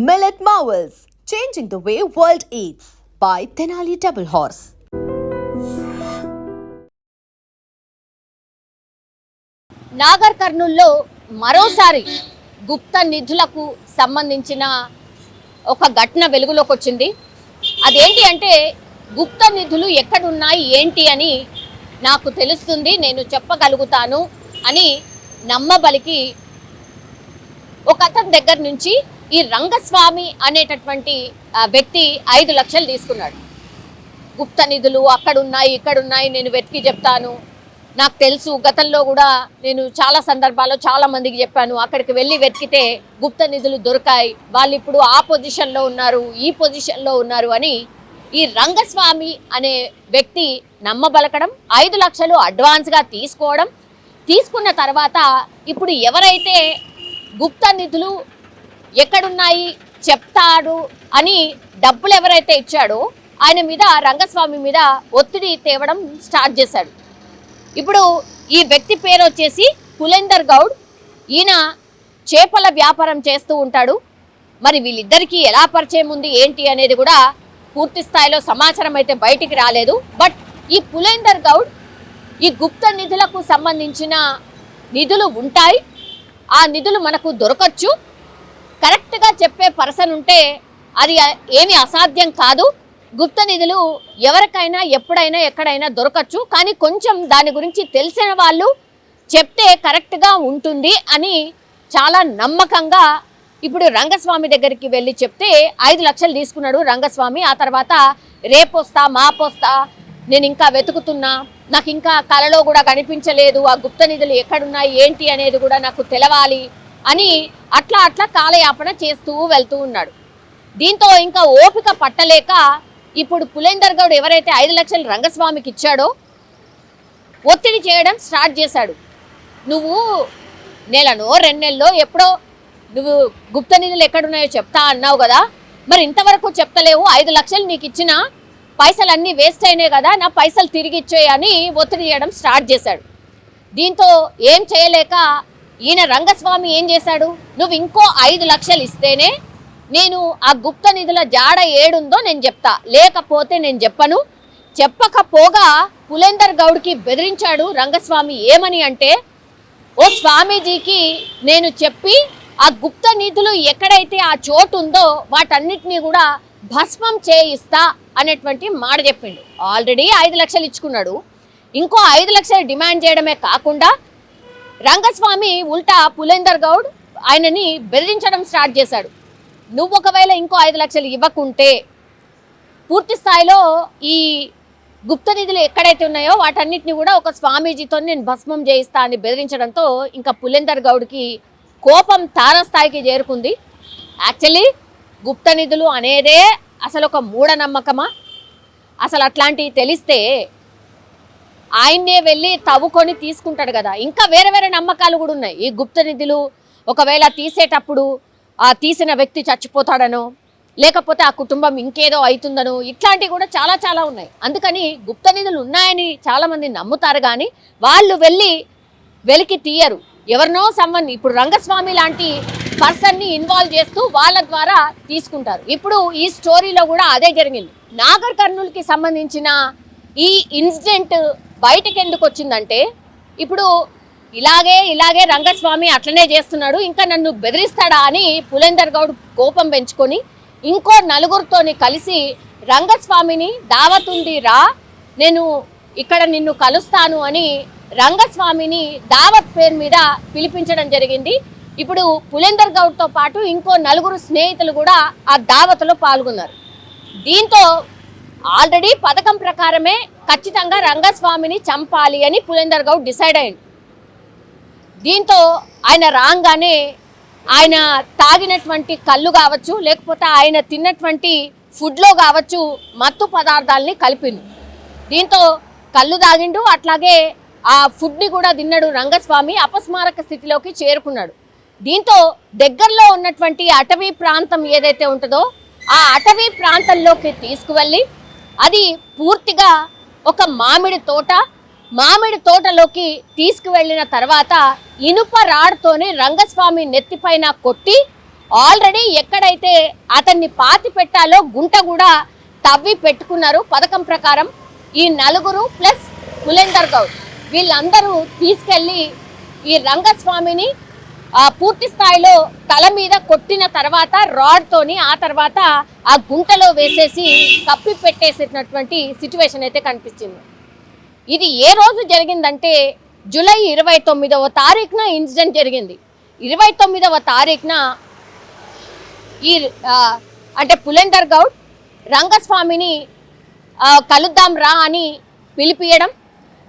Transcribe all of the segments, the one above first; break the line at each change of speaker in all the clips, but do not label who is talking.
Millet Marvels, changing the way world eats by Tenali Double Horse.
Nagar కర్నూల్లో మరోసారి గుప్త నిధులకు సంబంధించిన ఒక ఘటన వెలుగులోకి వచ్చింది. అదేంటి అంటే గుప్త నిధులు ఎక్కడున్నాయి ఏంటి అని నాకు తెలుస్తుంది, నేను చెప్పగలుగుతాను అని నమ్మబలికి ఒక అతని దగ్గర నుంచి ఈ రంగస్వామి అనేటటువంటి వ్యక్తి 5 లక్షలు తీసుకున్నాడు. గుప్త నిధులు అక్కడున్నాయి ఇక్కడున్నాయి, నేను వెతికి చెప్తాను, నాకు తెలుసు, గతంలో కూడా నేను చాలా సందర్భాల్లో చాలా మందికి చెప్పాను, అక్కడికి వెళ్ళి వెతికితే గుప్త నిధులు దొరికాయి, వాళ్ళు ఇప్పుడు ఆ పొజిషన్లో ఉన్నారు, ఈ పొజిషన్లో ఉన్నారు అని ఈ రంగస్వామి అనే వ్యక్తి నమ్మబలకడం, 5 లక్షలు అడ్వాన్స్గా తీసుకోవడం, తీసుకున్న తర్వాత ఇప్పుడు ఎవరైతే గుప్త నిధులు ఎక్కడున్నాయి చెప్తాడు అని డబ్బులు ఎవరైతే ఇచ్చాడో ఆయన మీద, రంగస్వామి మీద ఒత్తిడి తేవడం స్టార్ట్ చేశాడు. ఇప్పుడు ఈ వ్యక్తి పేరు వచ్చేసి పులేందర్ గౌడ్. ఈయన చేపల వ్యాపారం చేస్తూ ఉంటాడు. మరి వీళ్ళిద్దరికీ ఎలా పరిచయం ఉంది ఏంటి అనేది కూడా పూర్తి స్థాయిలో సమాచారం అయితే బయటికి రాలేదు. బట్ ఈ పులేందర్ గౌడ్ ఈ గుప్త నిధులకు సంబంధించిన నిధులు ఉంటాయి, ఆ నిధులు మనకు దొరకచ్చు, కరెక్ట్గా చెప్పే పర్సన్ ఉంటే అది ఏమీ అసాధ్యం కాదు, గుప్త నిధులు ఎవరికైనా ఎప్పుడైనా ఎక్కడైనా దొరకచ్చు, కానీ కొంచెం దాని గురించి తెలిసిన వాళ్ళు చెప్తే కరెక్ట్గా ఉంటుంది అని చాలా నమ్మకంగా ఇప్పుడు రంగస్వామి దగ్గరికి వెళ్ళి చెప్తే 5 లక్షలు తీసుకున్నాడు రంగస్వామి. ఆ తర్వాత రేపొస్తా మాపొస్తా, నేను ఇంకా వెతుకుతున్నా, నాకు ఇంకా కలలో కూడా కనిపించలేదు, ఆ గుప్త నిధులు ఎక్కడున్నాయి ఏంటి అనేది కూడా నాకు తెలవాలి అని అట్లా కాలయాపన చేస్తూ వెళ్తూ ఉన్నాడు. దీంతో ఇంకా ఓపిక పట్టలేక ఇప్పుడు పులేందర్ గౌడ్ ఎవరైతే 5 లక్షలు రంగస్వామికి ఇచ్చాడో ఒత్తిడి చేయడం స్టార్ట్ చేశాడు. నువ్వు నెలనో 2 నెలల్లో ఎప్పుడో నువ్వు గుప్త నిధులు ఎక్కడున్నాయో చెప్తా అన్నావు కదా, మరి ఇంతవరకు చెప్తలేవు, 5 లక్షలు నీకు ఇచ్చిన పైసలన్నీ వేస్ట్ అయినాయి కదా, నా పైసలు తిరిగి ఇచ్చేయని ఒత్తిడి చేయడం స్టార్ట్ చేశాడు. దీంతో ఏం చేయలేక ఈయన రంగస్వామి ఏం చేశాడు, నువ్వు ఇంకో 5 లక్షలు ఇస్తేనే నేను ఆ గుప్త నిధుల జాడ ఏడుందో నేను చెప్తా, లేకపోతే నేను చెప్పను. చెప్పకపోగా పులేందర్ గౌడ్కి బెదిరించాడు రంగస్వామి. ఏమని అంటే, ఓ స్వామీజీకి నేను చెప్పి ఆ గుప్త నిధులు ఎక్కడైతే ఆ చోటు ఉందో వాటన్నిటినీ కూడా భస్మం చేయిస్తా అనేటువంటి మాట చెప్పిండు. ఆల్రెడీ 5 లక్షలు ఇచ్చుకున్నాడు, ఇంకో 5 లక్షలు డిమాండ్ చేయడమే కాకుండా రంగస్వామి ఉల్టా పులేందర్ గౌడ్ ఆయనని బెదిరించడం స్టార్ట్ చేశాడు. నువ్వు ఒకవేళ ఇంకో 5 లక్షలు ఇవ్వకుంటే పూర్తి స్థాయిలో ఈ గుప్త నిధులు ఎక్కడైతే ఉన్నాయో వాటన్నిటిని కూడా ఒక స్వామీజీతో నేను భస్మం చేయిస్తా అని బెదిరించడంతో ఇంకా పులేందర్ గౌడ్కి కోపం తారస్థాయికి చేరుకుంది. యాక్చువల్లీ గుప్త నిధులు అనేదే అసలు ఒక మూఢనమ్మకమా? అసలు అట్లాంటివి తెలిస్తే ఆయన్నే వెళ్ళి తవ్వుకొని తీసుకుంటాడు కదా. ఇంకా వేరే నమ్మకాలు కూడా ఉన్నాయి. ఈ గుప్త నిధులు ఒకవేళ తీసేటప్పుడు ఆ తీసిన వ్యక్తి చచ్చిపోతాడనో, లేకపోతే ఆ కుటుంబం ఇంకేదో అవుతుందనో, ఇట్లాంటివి కూడా చాలా ఉన్నాయి. అందుకని గుప్త నిధులు ఉన్నాయని చాలామంది నమ్ముతారు, కానీ వాళ్ళు వెళ్ళి వెలికి తీయరు. ఎవరినో ఇప్పుడు రంగస్వామి లాంటి పర్సన్ని ఇన్వాల్వ్ చేస్తూ వాళ్ళ ద్వారా తీసుకుంటారు. ఇప్పుడు ఈ స్టోరీలో కూడా అదే జరిగింది. నాగర్ కర్నూల్కి సంబంధించిన ఈ ఇన్సిడెంట్ బయటకు ఎందుకు వచ్చిందంటే, ఇప్పుడు ఇలాగే రంగస్వామి అట్లనే చేస్తున్నాడు, ఇంకా నన్ను బెదిరిస్తాడా అని పులేందర్ గౌడ్ కోపం పెంచుకొని ఇంకో 4గురితోని కలిసి రంగస్వామిని దావతుంది రా, నేను ఇక్కడ నిన్ను కలుస్తాను అని రంగస్వామిని దావత్ పేరు మీద పిలిపించడం జరిగింది. ఇప్పుడు పులేందర్ గౌడ్తో పాటు ఇంకో 4 స్నేహితులు కూడా ఆ దావత్లో పాల్గొన్నారు. దీంతో ఆల్రెడీ పథకం ప్రకారమే ఖచ్చితంగా రంగస్వామిని చంపాలి అని పులేందర్ గౌడ్ డిసైడ్ అయ్యింది. దీంతో ఆయన రాగానే ఆయన తాగినటువంటి కళ్ళు కావచ్చు, లేకపోతే ఆయన తిన్నటువంటి ఫుడ్లో కావచ్చు, మత్తు పదార్థాలని కలిపిండు. దీంతో కళ్ళు తాగిండు, అట్లాగే ఆ ఫుడ్ని కూడా తిన్నాడు రంగస్వామి. అపస్మారక స్థితిలోకి చేరుకున్నాడు. దీంతో దగ్గరలో ఉన్నటువంటి అటవీ ప్రాంతం ఏదైతే ఉంటుందో ఆ అటవీ ప్రాంతంలోకి తీసుకువెళ్ళి అది పూర్తిగా ఒక మామిడి తోటలోకి తీసుకువెళ్ళిన తర్వాత ఇనుప రాడ్తోనే రంగస్వామి నెత్తిపైన కొట్టి ఆల్రెడీ ఎక్కడైతే అతన్ని పాతి పెట్టాలో గుంట కూడా తవ్వి పెట్టుకున్నారు పథకం ప్రకారం. ఈ నలుగురు ప్లస్ పులేందర్ గౌడ్ వీళ్ళందరూ తీసుకెళ్లి ఈ రంగస్వామిని పూర్తి స్థాయిలో తల మీద కొట్టిన తర్వాత రాడ్తోని ఆ తర్వాత ఆ గుంటలో వేసేసి కప్పి పెట్టేసినటువంటి సిచ్యువేషన్ అయితే కనిపించింది. ఇది ఏ రోజు జరిగిందంటే జూలై 29వ తారీఖున ఇన్సిడెంట్ జరిగింది. 29వ తారీఖున ఈ అంటే పులేందర్ గౌడ్ రంగస్వామిని కలుద్దాం రా అని పిలిపియడం,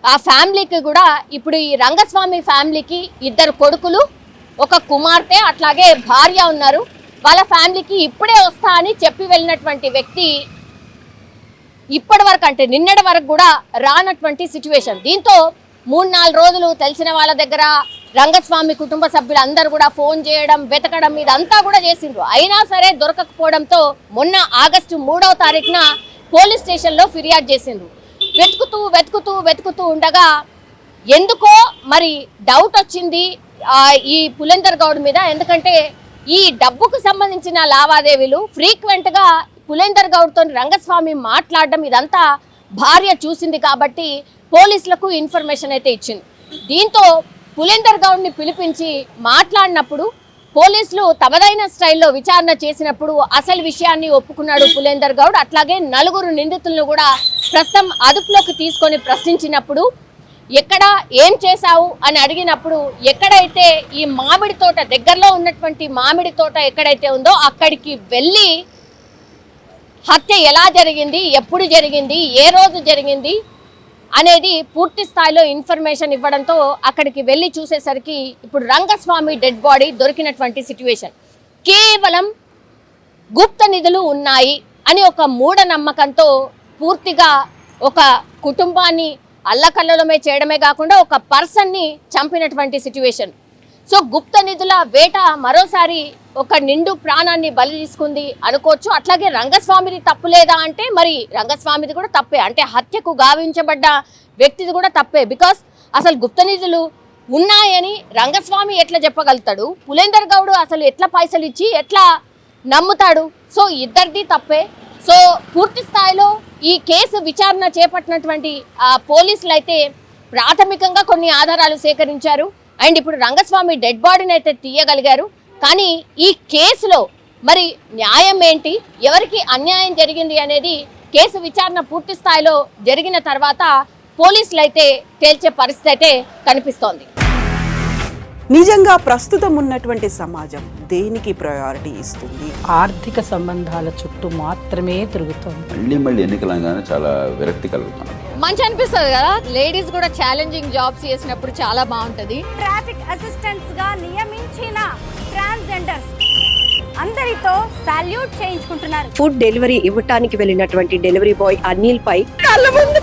ఆ ఫ్యామిలీకి కూడా ఇప్పుడు ఈ రంగస్వామి ఫ్యామిలీకి 2 కొడుకులు, 1 కుమార్తె, అట్లాగే భార్య ఉన్నారు. వాళ్ళ ఫ్యామిలీకి ఇప్పుడే వస్తా అని చెప్పి వెళ్ళినటువంటి వ్యక్తి ఇప్పటి వరకు అంటే నిన్నటి వరకు కూడా రానటువంటి సిచ్యువేషన్. దీంతో 3-4 రోజులు తెలిసిన వాళ్ళ దగ్గర రంగస్వామి కుటుంబ సభ్యులందరూ కూడా ఫోన్ చేయడం, వెతకడం ఇదంతా కూడా చేసిండ్రు. అయినా సరే దొరకకపోవడంతో మొన్న ఆగస్టు 3వ తారీఖున పోలీస్ స్టేషన్లో ఫిర్యాదు చేసిండ్రు. వెతుకుతూ ఉండగా ఎందుకో మరి డౌట్ వచ్చింది ఈ పులేందర్ గౌడ్ మీద. ఎందుకంటే ఈ డబ్బుకు సంబంధించిన లావాదేవీలు ఫ్రీక్వెంట్గా పులేందర్ గౌడ్తో రంగస్వామి మాట్లాడడం ఇదంతా భార్య చూసింది కాబట్టి పోలీసులకు ఇన్ఫర్మేషన్ అయితే ఇచ్చింది. దీంతో పులేందర్ గౌడ్ని పిలిపించి మాట్లాడినప్పుడు పోలీసులు తమదైన స్టైల్లో విచారణ చేసినప్పుడు అసలు విషయాన్ని ఒప్పుకున్నాడు పులేందర్ గౌడ్. అట్లాగే 4 నిందితులను కూడా ప్రస్తుతం అదుపులోకి తీసుకొని ప్రశ్నించినప్పుడు ఎక్కడ ఏం చేశావు అని అడిగినప్పుడు ఎక్కడైతే ఈ మామిడి తోట దగ్గరలో ఉన్నటువంటి మామిడి తోట ఎక్కడైతే ఉందో అక్కడికి వెళ్ళి హత్య ఎలా జరిగింది, ఎప్పుడు జరిగింది, ఏ రోజు జరిగింది అనేది పూర్తి స్థాయిలో ఇన్ఫర్మేషన్ ఇవ్వడంతో అక్కడికి వెళ్ళి చూసేసరికి ఇప్పుడు రంగస్వామి డెడ్ బాడీ దొరికినటువంటి సిచ్యువేషన్. కేవలం గుప్త నిధులు ఉన్నాయి అని ఒక మూఢనమ్మకంతో పూర్తిగా ఒక కుటుంబాన్ని అల్లకల్లోలమే చేయడమే కాకుండా ఒక పర్సన్ని చంపినటువంటి సిచ్యువేషన్. సో గుప్త నిధుల వేట మరోసారి ఒక నిండు ప్రాణాన్ని బలి తీసుకుంది అనుకోవచ్చు. అట్లాగే రంగస్వామిది తప్పు లేదా అంటే మరి రంగస్వామిది కూడా తప్పే, అంటే హత్యకు గావించబడ్డ వ్యక్తిది కూడా తప్పే. బికాస్ అసలు గుప్త నిధులు ఉన్నాయని రంగస్వామి ఎట్లా చెప్పగలుగుతాడు, పులేందర్ గౌడ్ అసలు ఎట్లా పైసలు ఇచ్చి ఎట్లా నమ్ముతాడు? సో ఇద్దరిది తప్పే. సో పూర్తి స్థాయిలో ఈ కేసు విచారణ చేపట్టినటువంటి పోలీసులు అయితే ప్రాథమికంగా కొన్ని ఆధారాలు సేకరించారు అండ్ ఇప్పుడు రంగస్వామి డెడ్ బాడీని అయితే తీయగలిగారు. కానీ ఈ కేసులో మరి న్యాయం ఏంటి, ఎవరికి అన్యాయం జరిగింది అనేది కేసు విచారణ పూర్తి స్థాయిలో జరిగిన తర్వాత పోలీసులు అయితే తేల్చే పరిస్థితి అయితే కనిపిస్తోంది.
నిజంగా ప్రస్తుతం ఉన్నటువంటి సమాజం దేనికి ప్రయారిటీ ఇస్తుంది?
ఆర్థిక సంబంధాల చుట్టూ మాత్రమే తిరుగుతుంది.
మళ్ళీ ఎన్నికలంగానే చాలా విరక్తి కలుగుతాను.
మంచి అనిపిస్తుంది కదా, లేడీస్ కూడా ఛాలెంజింగ్ జాబ్స్ చేసినప్పుడు చాలా బాగుంటది.
ట్రాఫిక్ అసిస్టెంట్స్ గా నియమించిన ట్రాన్స్జెండర్స్ అందరితో సాల్యూట్ చేయించుకుంటున్నారు.
ఫుడ్ డెలివరీ ఇవ్వటానికి వెళ్ళినటువంటి డెలివరీ బాయ్ అనిల్ పై
కళ్ళ ముందు